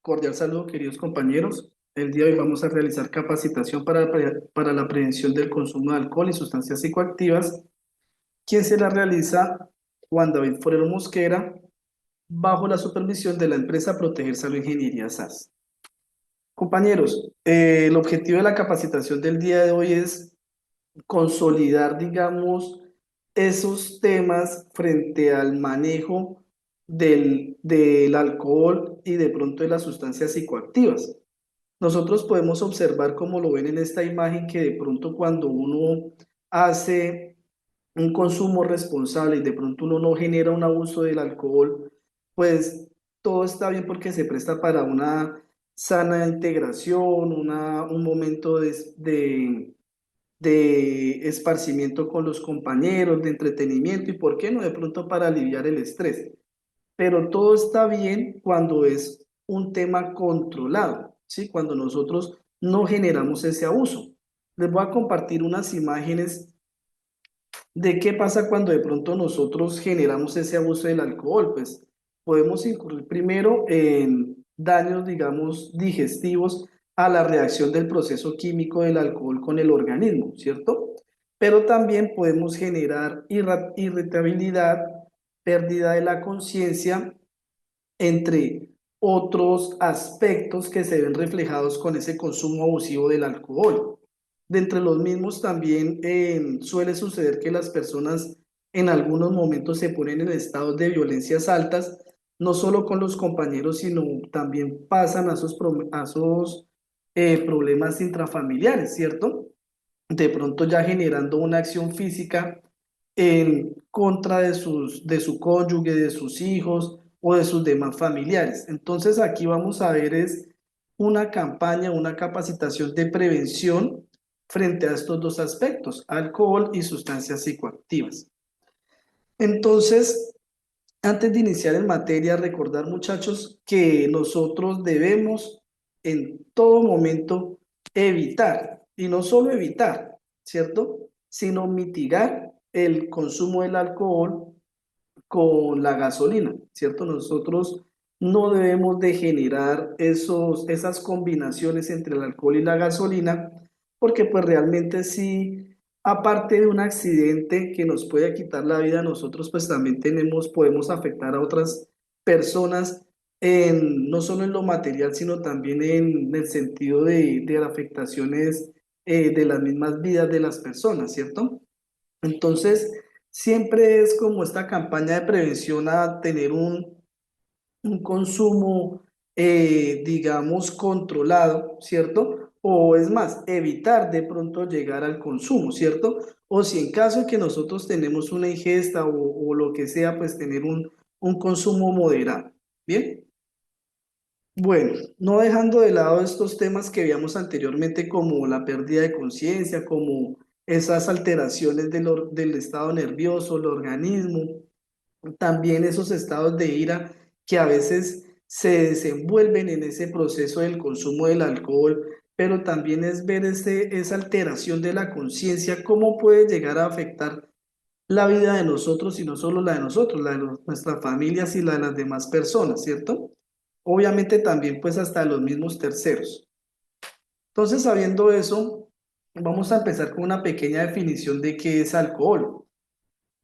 Cordial saludo, queridos compañeros. El día de hoy vamos a realizar capacitación para la prevención del consumo de alcohol y sustancias psicoactivas, quien se la realiza Juan David Forero Mosquera, bajo la supervisión de la empresa Proteger Salud Ingeniería SAS. Compañeros, el objetivo de la capacitación del día de hoy es consolidar, digamos, esos temas frente al manejo del alcohol y de pronto de las sustancias psicoactivas. Nosotros podemos observar, como lo ven en esta imagen, que de pronto cuando uno hace un consumo responsable y de pronto uno no genera un abuso del alcohol, pues todo está bien porque se presta para una sana integración, un momento de esparcimiento con los compañeros, de entretenimiento y, ¿por qué no? De pronto para aliviar el estrés. Pero todo está bien cuando es un tema controlado, ¿sí? Cuando nosotros no generamos ese abuso. Les voy a compartir unas imágenes de qué pasa cuando de pronto nosotros generamos ese abuso del alcohol. Pues podemos incurrir primero en daños, digamos, digestivos a la reacción del proceso químico del alcohol con el organismo, ¿cierto? Pero también podemos generar irritabilidad, pérdida de la conciencia, entre otros aspectos que se ven reflejados con ese consumo abusivo del alcohol. De entre los mismos también suele suceder que las personas en algunos momentos se ponen en estados de violencias altas, no solo con los compañeros, sino también pasan a esos problemas intrafamiliares, ¿cierto? De pronto ya generando una acción física en contra de su cónyuge, de sus hijos o de sus demás familiares. Entonces aquí vamos a ver es una campaña, una capacitación de prevención frente a estos dos aspectos, alcohol y sustancias psicoactivas. Entonces, antes de iniciar en materia, recordar, muchachos, que nosotros debemos en todo momento evitar, y no solo evitar, ¿cierto? Sino mitigar el consumo del alcohol con la gasolina, ¿cierto? Nosotros no debemos de generar esas combinaciones entre el alcohol y la gasolina, porque pues realmente sí, aparte de un accidente que nos puede quitar la vida, nosotros pues también podemos afectar a otras personas no solo en lo material, sino también en el sentido de las afectaciones de las mismas vidas de las personas, ¿cierto? Entonces, siempre es como esta campaña de prevención a tener un consumo, digamos, controlado, ¿cierto? O es más, evitar de pronto llegar al consumo, ¿cierto? O si en caso de que nosotros tenemos una ingesta o lo que sea, pues tener un consumo moderado. ¿Bien? Bueno, no dejando de lado estos temas que veíamos anteriormente como la pérdida de conciencia, como esas alteraciones del estado nervioso, el organismo, también esos estados de ira que a veces se desenvuelven en ese proceso del consumo del alcohol, pero también es ver esa alteración de la conciencia, cómo puede llegar a afectar la vida de nosotros y no solo la de nosotros, la de nuestras familias y la de las demás personas, ¿cierto? Obviamente también pues hasta los mismos terceros. Entonces, sabiendo eso, vamos a empezar con una pequeña definición de qué es alcohol.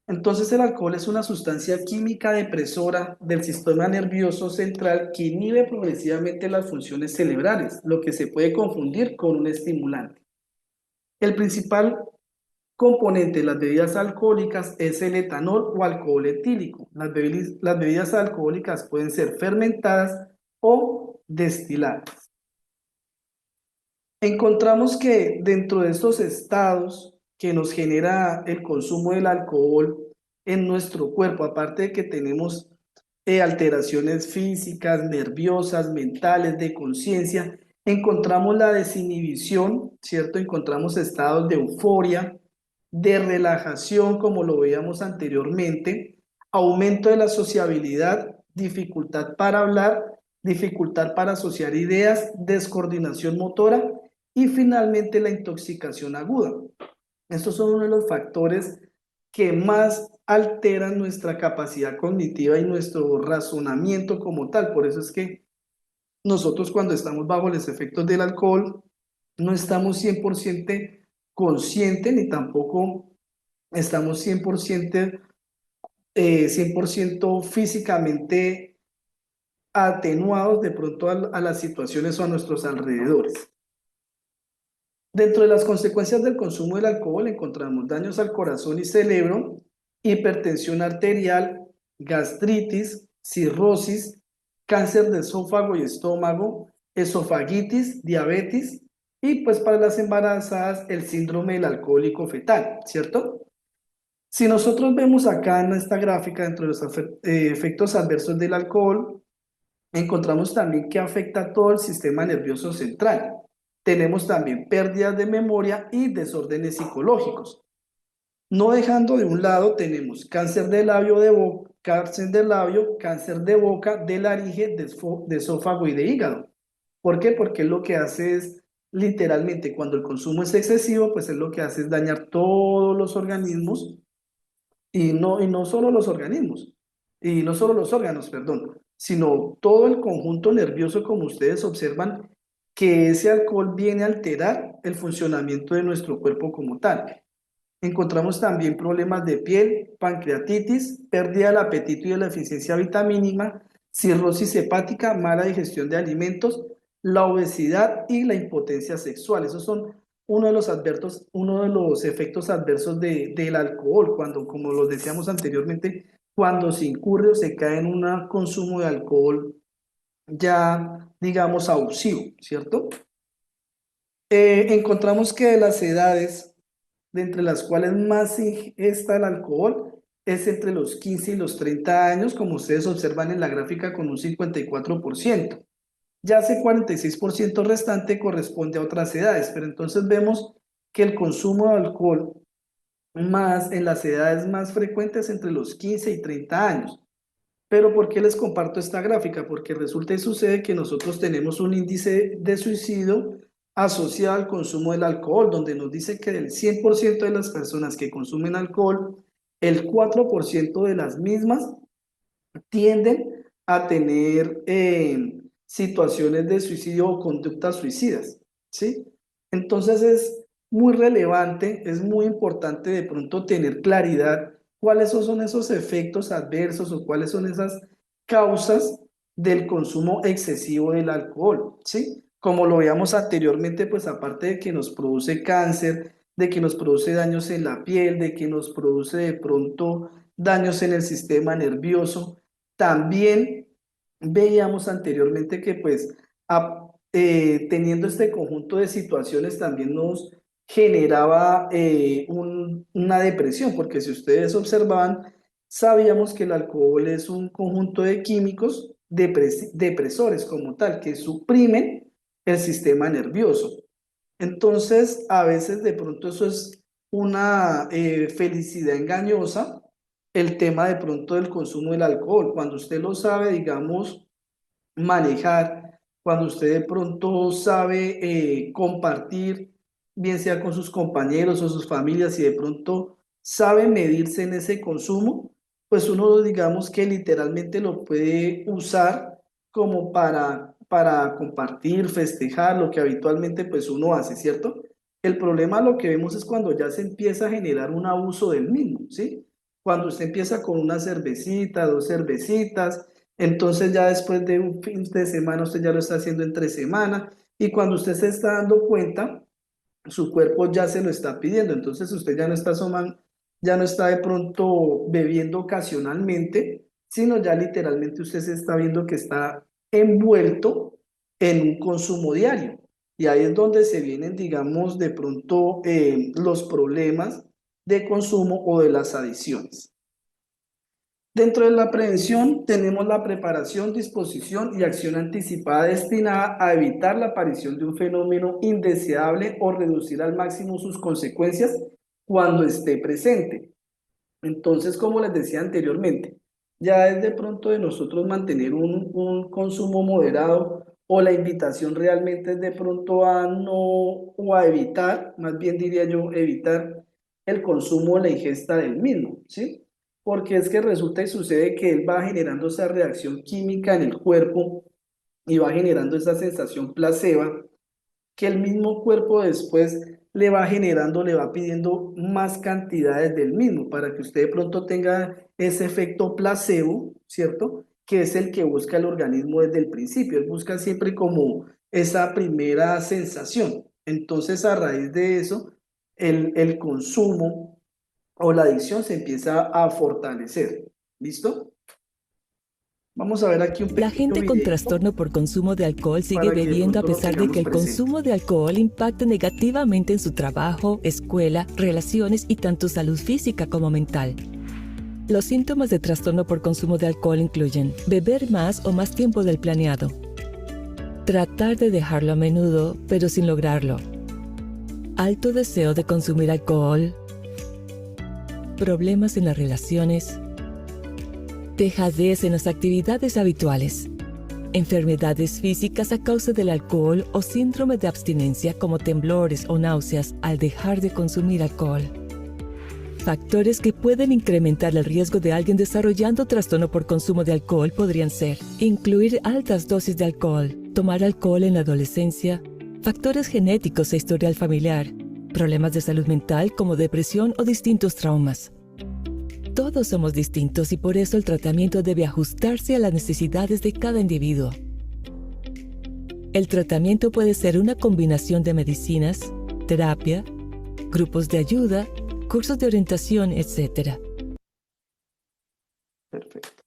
Entonces, el alcohol es una sustancia química depresora del sistema nervioso central que inhibe progresivamente las funciones cerebrales, lo que se puede confundir con un estimulante. El principal componente de las bebidas alcohólicas es el etanol o alcohol etílico. Las bebidas alcohólicas pueden ser fermentadas o destiladas. Encontramos que dentro de estos estados que nos genera el consumo del alcohol en nuestro cuerpo, aparte de que tenemos alteraciones físicas, nerviosas, mentales, de conciencia, encontramos la desinhibición, ¿cierto? Encontramos estados de euforia, de relajación, como lo veíamos anteriormente, aumento de la sociabilidad, dificultad para hablar, dificultad para asociar ideas, descoordinación motora y finalmente la intoxicación aguda. Estos son uno de los factores que más alteran nuestra capacidad cognitiva y nuestro razonamiento como tal. Por eso es que nosotros cuando estamos bajo los efectos del alcohol, no estamos 100% conscientes ni tampoco estamos 100% físicamente atenuados de pronto a las situaciones o a nuestros alrededores. Dentro de las consecuencias del consumo del alcohol encontramos daños al corazón y cerebro, hipertensión arterial, gastritis, cirrosis, cáncer de esófago y estómago, esofagitis, diabetes y pues para las embarazadas el síndrome del alcohólico fetal, ¿cierto? Si nosotros vemos acá en esta gráfica dentro de los efectos adversos del alcohol, encontramos también que afecta a todo el sistema nervioso central. Tenemos también pérdidas de memoria y desórdenes psicológicos. No dejando de un lado, tenemos cáncer de labio de boca, cáncer de labio, cáncer de boca, de laringe, de esófago y de hígado. ¿Por qué? Porque lo que hace es, literalmente, cuando el consumo es excesivo, pues es lo que hace es dañar todos los organismos y no solo los organismos, y no solo los órganos, perdón, sino todo el conjunto nervioso, como ustedes observan, que ese alcohol viene a alterar el funcionamiento de nuestro cuerpo como tal. Encontramos también problemas de piel, pancreatitis, pérdida del apetito y de la eficiencia vitamínica, cirrosis hepática, mala digestión de alimentos, la obesidad y la impotencia sexual. Esos son uno de los efectos adversos del alcohol, cuando, como lo decíamos anteriormente, cuando se incurre o se cae en un consumo de alcohol ya, digamos, abusivo, ¿cierto? Encontramos que de las edades de entre las cuales más está el alcohol es entre los 15 y los 30 años, como ustedes observan en la gráfica con un 54%. Ya ese 46% restante corresponde a otras edades, pero entonces vemos que el consumo de alcohol más en las edades más frecuentes entre los 15 y 30 años. Pero ¿por qué les comparto esta gráfica? Porque resulta y sucede que nosotros tenemos un índice de suicidio asociado al consumo del alcohol, donde nos dice que del 100% de las personas que consumen alcohol, el 4% de las mismas tienden a tener situaciones de suicidio o conductas suicidas, ¿sí? Entonces es muy relevante, es muy importante de pronto tener claridad cuáles son esos efectos adversos o cuáles son esas causas del consumo excesivo del alcohol, ¿sí? Como lo veíamos anteriormente, pues aparte de que nos produce cáncer, de que nos produce daños en la piel, de que nos produce de pronto daños en el sistema nervioso, también veíamos anteriormente que pues teniendo este conjunto de situaciones también nos generaba una depresión, porque si ustedes observaban, sabíamos que el alcohol es un conjunto de químicos depresores como tal, que suprimen el sistema nervioso. Entonces, a veces de pronto eso es una felicidad engañosa, el tema de pronto del consumo del alcohol. Cuando usted lo sabe, digamos, manejar, cuando usted de pronto sabe compartir, bien sea con sus compañeros o sus familias, y de pronto sabe medirse en ese consumo, pues uno digamos que literalmente lo puede usar como para compartir, festejar, lo que habitualmente pues uno hace, ¿cierto? El problema lo que vemos es cuando ya se empieza a generar un abuso del mismo, ¿sí? Cuando usted empieza con una cervecita, dos cervecitas, entonces ya después de un fin de semana usted ya lo está haciendo entre semana y cuando usted se está dando cuenta, su cuerpo ya se lo está pidiendo. Entonces usted ya no está ya no está de pronto bebiendo ocasionalmente, sino ya literalmente usted se está viendo que está envuelto en un consumo diario. Y ahí es donde se vienen, digamos, de pronto los problemas de consumo o de las adicciones. Dentro de la prevención tenemos la preparación, disposición y acción anticipada destinada a evitar la aparición de un fenómeno indeseable o reducir al máximo sus consecuencias cuando esté presente. Entonces, como les decía anteriormente, ya es de pronto de nosotros mantener un consumo moderado o la invitación realmente es de pronto a no o a evitar, más bien diría yo, evitar el consumo o la ingesta del mismo, ¿sí? Porque es que resulta y sucede que él va generando esa reacción química en el cuerpo y va generando esa sensación placebo que el mismo cuerpo después le va generando, le va pidiendo más cantidades del mismo para que usted de pronto tenga ese efecto placebo, ¿cierto? Que es el que busca el organismo desde el principio. Él busca siempre como esa primera sensación. Entonces, a raíz de eso, el consumo o la adicción se empieza a fortalecer. ¿Listo? Vamos a ver aquí un La pequeño gente con video trastorno por consumo de alcohol sigue para que de bebiendo a pronto lo pesar de que tengamos el presente. consumo de alcohol impacta negativamente en su trabajo, escuela, relaciones y tanto salud física como mental. Los síntomas de trastorno por consumo de alcohol incluyen beber más o más tiempo del planeado, tratar de dejarlo a menudo pero sin lograrlo, alto deseo de consumir alcohol, problemas en las relaciones, dejadez en las actividades habituales, enfermedades físicas a causa del alcohol o síndrome de abstinencia como temblores o náuseas al dejar de consumir alcohol. Factores que pueden incrementar el riesgo de alguien desarrollando trastorno por consumo de alcohol podrían ser incluir altas dosis de alcohol, tomar alcohol en la adolescencia, factores genéticos e historial familiar, problemas de salud mental como depresión o distintos traumas. Todos somos distintos y por eso el tratamiento debe ajustarse a las necesidades de cada individuo. El tratamiento puede ser una combinación de medicinas, terapia, grupos de ayuda, cursos de orientación, etc. Perfecto.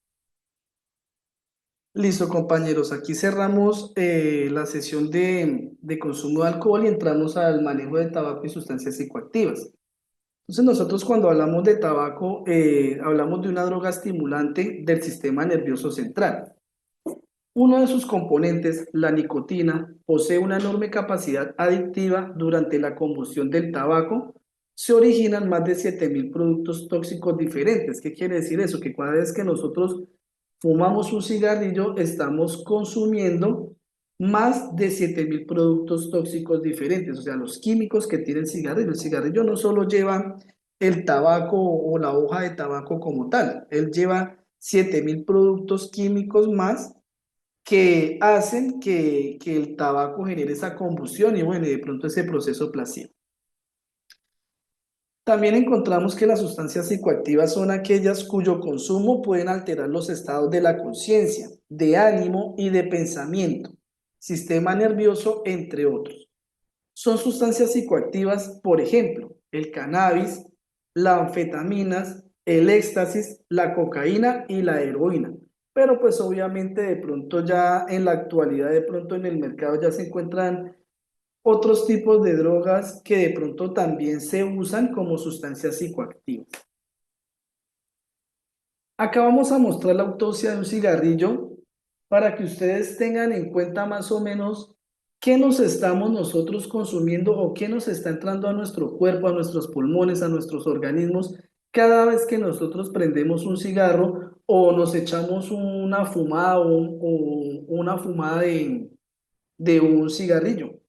Listo, compañeros. Aquí cerramos la sesión de consumo de alcohol y entramos al manejo de tabaco y sustancias psicoactivas. Entonces, nosotros cuando hablamos de tabaco, hablamos de una droga estimulante del sistema nervioso central. Uno de sus componentes, la nicotina, posee una enorme capacidad adictiva. Durante la combustión del tabaco se originan más de 7.000 productos tóxicos diferentes. ¿Qué quiere decir eso? Que cada vez que nosotros fumamos un cigarrillo, estamos consumiendo más de 7.000 productos tóxicos diferentes, o sea, los químicos que tiene el cigarrillo. El cigarrillo no solo lleva el tabaco o la hoja de tabaco como tal, él lleva 7.000 productos químicos más que hacen que el tabaco genere esa combustión y bueno, y de pronto ese proceso placebo. También encontramos que las sustancias psicoactivas son aquellas cuyo consumo pueden alterar los estados de la conciencia, de ánimo y de pensamiento, sistema nervioso, entre otros. Son sustancias psicoactivas, por ejemplo, el cannabis, las anfetaminas, el éxtasis, la cocaína y la heroína. Pero pues obviamente de pronto ya en la actualidad, de pronto en el mercado ya se encuentran otros tipos de drogas que de pronto también se usan como sustancias psicoactivas. Acá vamos a mostrar la autopsia de un cigarrillo para que ustedes tengan en cuenta más o menos qué nos estamos nosotros consumiendo o qué nos está entrando a nuestro cuerpo, a nuestros pulmones, a nuestros organismos cada vez que nosotros prendemos un cigarro o nos echamos una fumada o una fumada de un cigarrillo.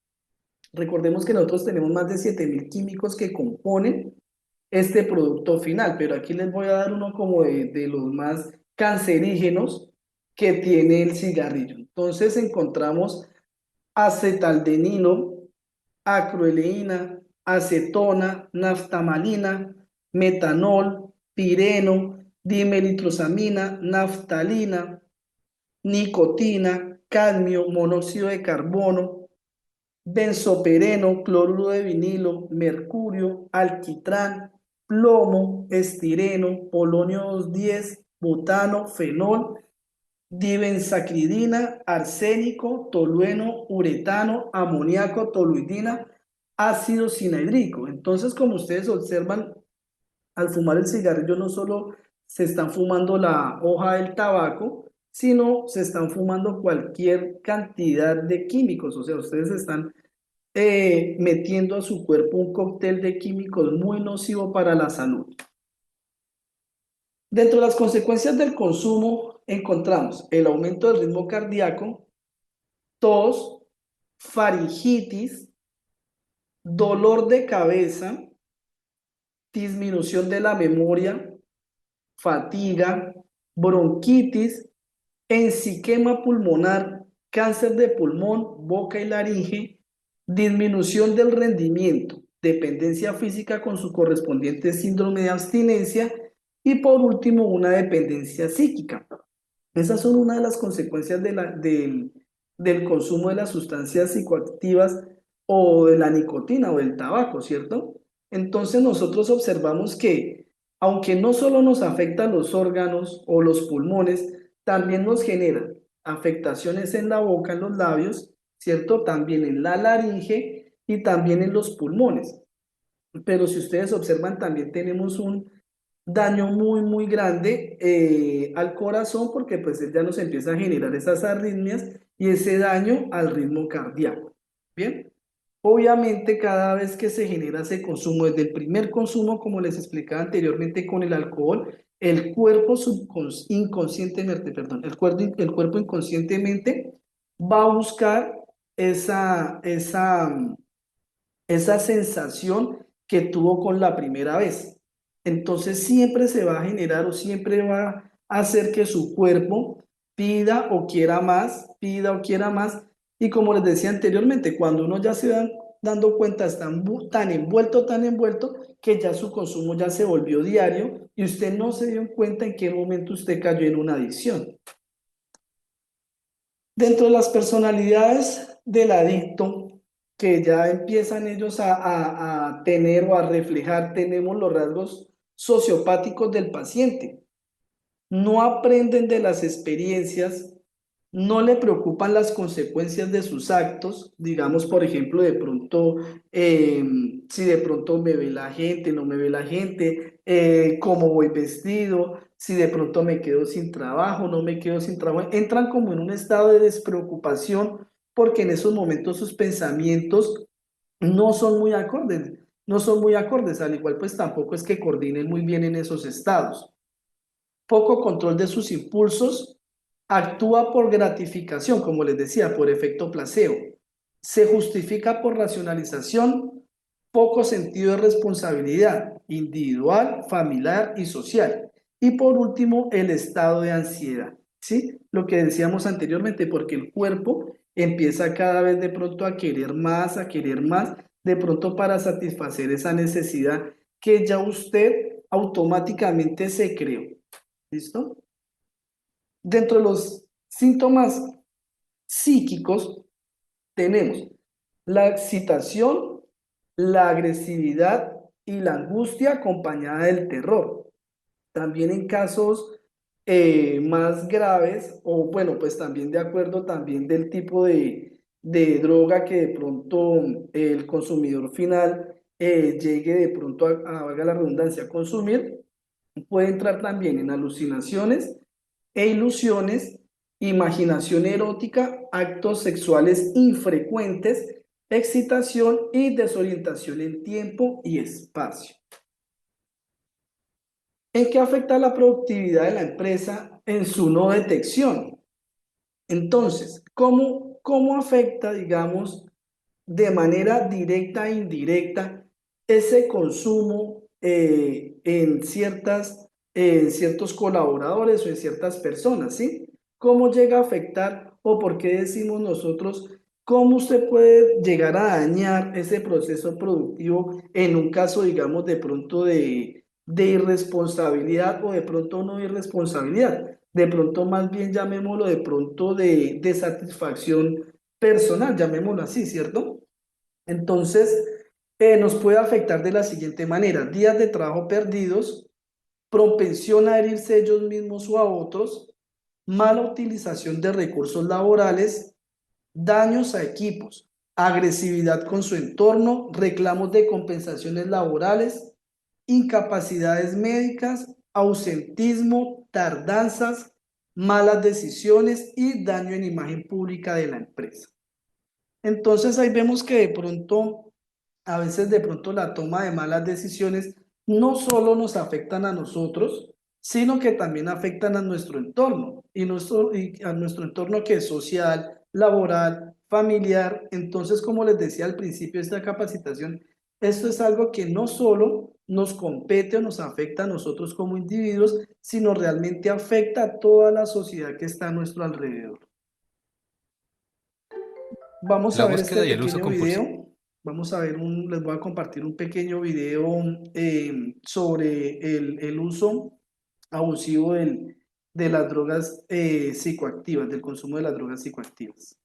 Recordemos que nosotros tenemos más de 7.000 químicos que componen este producto final, pero aquí les voy a dar uno como de los más cancerígenos que tiene el cigarrillo. Entonces encontramos acetaldenilo, acroleína, acetona, naftamalina, metanol, pireno, dimeritrosamina, naftalina, nicotina, cadmio, monóxido de carbono, benzopereno, cloruro de vinilo, mercurio, alquitrán, plomo, estireno, polonio 210, butano, fenol, dibenzacridina, arsénico, tolueno, uretano, amoníaco, toluidina, ácido cianhídrico. Entonces, como ustedes observan, al fumar el cigarrillo no solo se están fumando la hoja del tabaco, sino se están fumando cualquier cantidad de químicos. O sea, ustedes están metiendo a su cuerpo un cóctel de químicos muy nocivo para la salud. Dentro de las consecuencias del consumo encontramos el aumento del ritmo cardíaco, tos, faringitis, dolor de cabeza, disminución de la memoria, fatiga, bronquitis, enfisema pulmonar, cáncer de pulmón, boca y laringe, disminución del rendimiento, dependencia física con su correspondiente síndrome de abstinencia y por último una dependencia psíquica. Esas son una de las consecuencias del consumo de las sustancias psicoactivas o de la nicotina o del tabaco, ¿cierto? Entonces nosotros observamos que aunque no solo nos afecta los órganos o los pulmones, también nos genera afectaciones en la boca, en los labios, ¿cierto? También en la laringe y también en los pulmones. Pero si ustedes observan, también tenemos un daño muy grande al corazón porque pues él ya nos empieza a generar esas arritmias y ese daño al ritmo cardíaco. Bien, obviamente cada vez que se genera ese consumo, desde el primer consumo, como les explicaba anteriormente con el alcohol, el cuerpo inconscientemente, perdón, el cuerpo inconscientemente va a buscar esa sensación que tuvo con la primera vez. Entonces siempre se va a generar o siempre va a hacer que su cuerpo pida o quiera más. Y como les decía anteriormente, cuando uno ya se va dando cuenta, está tan envuelto, que ya su consumo ya se volvió diario y usted no se dio cuenta en qué momento usted cayó en una adicción. Dentro de las personalidades del adicto, que ya empiezan ellos a tener o a reflejar, tenemos los rasgos sociopáticos del paciente. No aprenden de las experiencias, no le preocupan las consecuencias de sus actos, digamos, por ejemplo, de pronto, si de pronto me ve la gente, no me ve la gente, cómo voy vestido, si de pronto me quedo sin trabajo, no me quedo sin trabajo, entran como en un estado de despreocupación porque en esos momentos sus pensamientos no son muy acordes, no son muy acordes, al igual pues tampoco es que coordinen muy bien en esos estados. Poco control de sus impulsos, actúa por gratificación, como les decía, por efecto placebo. Se justifica por racionalización, poco sentido de responsabilidad individual, familiar y social. Y por último, el estado de ansiedad, ¿sí? Lo que decíamos anteriormente, porque el cuerpo empieza cada vez de pronto a querer más, de pronto para satisfacer esa necesidad que ya usted automáticamente se creó. ¿Listo? Dentro de los síntomas psíquicos tenemos la excitación, la agresividad y la angustia acompañada del terror. También en casos más graves, o bueno, pues también de acuerdo también del tipo de droga que de pronto el consumidor final llegue de pronto valga la redundancia, a consumir, puede entrar también en alucinaciones e ilusiones, imaginación erótica, actos sexuales infrecuentes, excitación y desorientación en tiempo y espacio. ¿En qué afecta la productividad de la empresa en su no detección? Entonces, ¿cómo afecta, digamos, de manera directa e indirecta ese consumo en ciertos colaboradores o en ciertas personas, ¿sí? ¿Cómo llega a afectar o por qué decimos nosotros cómo usted puede llegar a dañar ese proceso productivo en un caso, digamos, de pronto de irresponsabilidad o de pronto no irresponsabilidad? De pronto más bien llamémoslo de pronto de satisfacción personal, llamémoslo así, ¿cierto? Entonces, nos puede afectar de la siguiente manera: días de trabajo perdidos, propensión a herirse ellos mismos o a otros, mala utilización de recursos laborales, daños a equipos, agresividad con su entorno, reclamos de compensaciones laborales, incapacidades médicas, ausentismo, tardanzas, malas decisiones y daño en imagen pública de la empresa. Entonces ahí vemos que de pronto, a veces de pronto la toma de malas decisiones no solo nos afectan a nosotros, sino que también afectan a nuestro entorno y a nuestro entorno que es social, laboral, familiar. Entonces, como les decía al principio de esta capacitación, esto es algo que no solo nos compete o nos afecta a nosotros como individuos, sino realmente afecta a toda la sociedad que está a nuestro alrededor. Vamos La a ver este búsqueda y el uso pequeño compulsivo. video. Vamos a ver les voy a compartir un pequeño video sobre el uso abusivo de las drogas psicoactivas, del consumo de las drogas psicoactivas.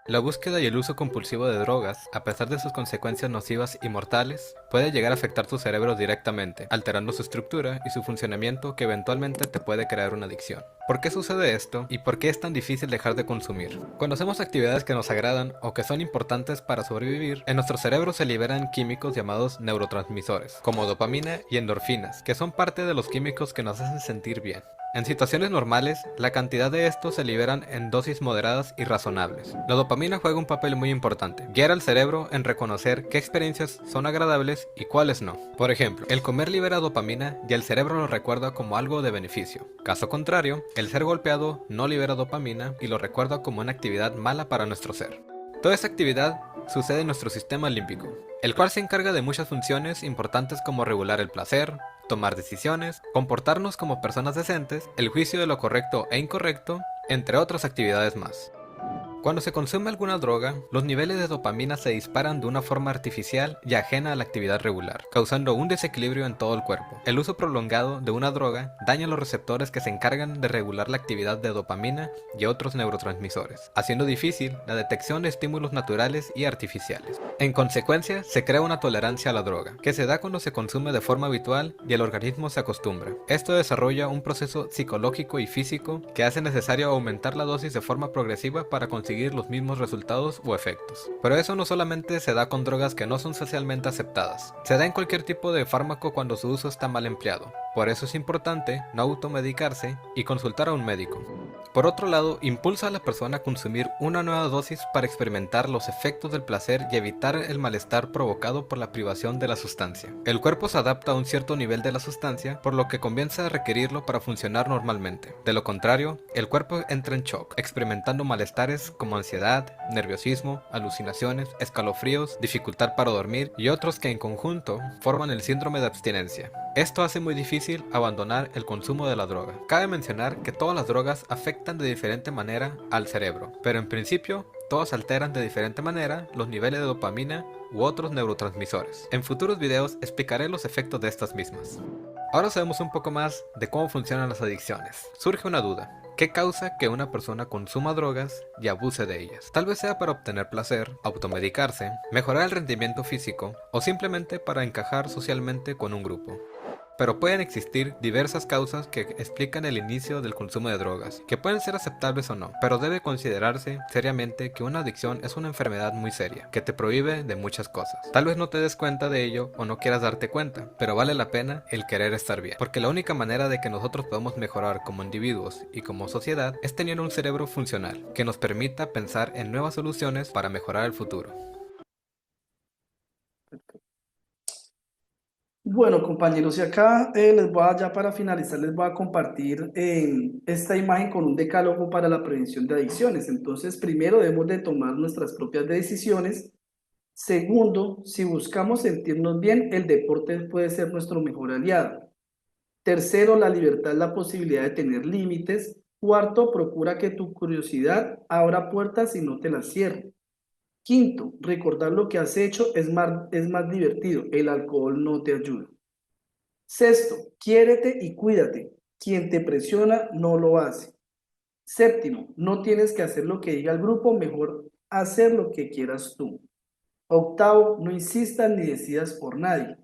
La búsqueda y el uso compulsivo de drogas, a pesar de sus consecuencias nocivas y mortales, puede llegar a afectar tu cerebro directamente, alterando su estructura y su funcionamiento que eventualmente te puede crear una adicción. ¿Por qué sucede esto y por qué es tan difícil dejar de consumir? Cuando hacemos actividades que nos agradan o que son importantes para sobrevivir, en nuestro cerebro se liberan químicos llamados neurotransmisores, como dopamina y endorfinas, que son parte de los químicos que nos hacen sentir bien. En situaciones normales, la cantidad de estos se liberan en dosis moderadas y razonables. La dopamina juega un papel muy importante, guiar al cerebro en reconocer qué experiencias son agradables y cuáles no. Por ejemplo, el comer libera dopamina y el cerebro lo recuerda como algo de beneficio. Caso contrario, el ser golpeado no libera dopamina y lo recuerda como una actividad mala para nuestro ser. Toda esta actividad sucede en nuestro sistema límbico, el cual se encarga de muchas funciones importantes como regular el placer, tomar decisiones, comportarnos como personas decentes, el juicio de lo correcto e incorrecto, entre otras actividades más. Cuando se consume alguna droga, los niveles de dopamina se disparan de una forma artificial y ajena a la actividad regular, causando un desequilibrio en todo el cuerpo. El uso prolongado de una droga daña los receptores que se encargan de regular la actividad de dopamina y otros neurotransmisores, haciendo difícil la detección de estímulos naturales y artificiales. En consecuencia, se crea una tolerancia a la droga, que se da cuando se consume de forma habitual y el organismo se acostumbra. Esto desarrolla un proceso psicológico y físico que hace necesario aumentar la dosis de forma progresiva para conseguir los mismos resultados o efectos. Pero eso no solamente se da con drogas que no son socialmente aceptadas, se da en cualquier tipo de fármaco cuando su uso está mal empleado. Por eso es importante no automedicarse y consultar a un médico. Por otro lado, impulsa a la persona a consumir una nueva dosis para experimentar los efectos del placer y evitar el malestar provocado por la privación de la sustancia. El cuerpo se adapta a un cierto nivel de la sustancia, por lo que comienza a requerirlo para funcionar normalmente. De lo contrario, el cuerpo entra en shock, experimentando malestares como ansiedad, nerviosismo, alucinaciones, escalofríos, dificultad para dormir y otros que en conjunto forman el síndrome de abstinencia. Esto hace muy difícil abandonar el consumo de la droga. Cabe mencionar que todas las drogas afectan de diferente manera al cerebro, pero en principio todas alteran de diferente manera los niveles de dopamina u otros neurotransmisores. En futuros videos explicaré los efectos de estas mismas. Ahora sabemos un poco más de cómo funcionan las adicciones. Surge una duda. ¿Qué causa que una persona consuma drogas y abuse de ellas? Tal vez sea para obtener placer, automedicarse, mejorar el rendimiento físico o simplemente para encajar socialmente con un grupo. Pero pueden existir diversas causas que explican el inicio del consumo de drogas, que pueden ser aceptables o no, pero debe considerarse seriamente que una adicción es una enfermedad muy seria, que te prohíbe de muchas cosas. Tal vez no te des cuenta de ello o no quieras darte cuenta, pero vale la pena el querer estar bien, porque la única manera de que nosotros podamos mejorar como individuos y como sociedad es tener un cerebro funcional, que nos permita pensar en nuevas soluciones para mejorar el futuro. Bueno, compañeros, y acá les voy a, ya para finalizar, les voy a compartir esta imagen con un decálogo para la prevención de adicciones. Entonces, primero debemos de tomar nuestras propias decisiones. Segundo, si buscamos sentirnos bien, el deporte puede ser nuestro mejor aliado. Tercero, la libertad es la posibilidad de tener límites. Cuarto, procura que tu curiosidad abra puertas y no te las cierre. Quinto, recordar lo que has hecho es más divertido. El alcohol no te ayuda. Sexto, quiérete y cuídate. Quien te presiona no lo hace. Séptimo, no tienes que hacer lo que diga el grupo, mejor hacer lo que quieras tú. Octavo, no insistas ni decidas por nadie.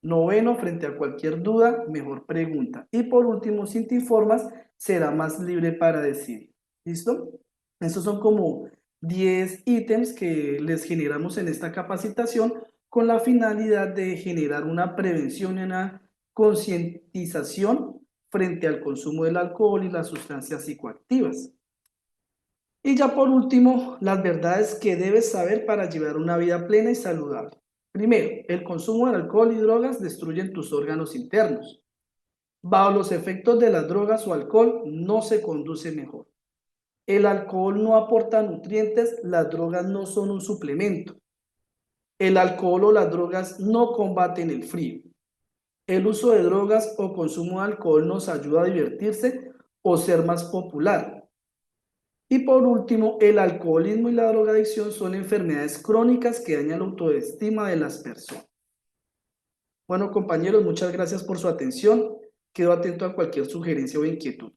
Noveno, frente a cualquier duda, mejor pregunta. Y por último, si te informas, será más libre para decidir. ¿Listo? Estos son como 10 ítems que les generamos en esta capacitación con la finalidad de generar una prevención y una concientización frente al consumo del alcohol y las sustancias psicoactivas. Y ya por último, las verdades que debes saber para llevar una vida plena y saludable. Primero, el consumo de alcohol y drogas destruyen tus órganos internos. Bajo los efectos de las drogas o alcohol no se conduce mejor. El alcohol no aporta nutrientes, las drogas no son un suplemento. El alcohol o las drogas no combaten el frío. El uso de drogas o consumo de alcohol nos ayuda a divertirse o ser más popular. Y por último, el alcoholismo y la drogadicción son enfermedades crónicas que dañan la autoestima de las personas. Bueno, compañeros, muchas gracias por su atención. Quedo atento a cualquier sugerencia o inquietud.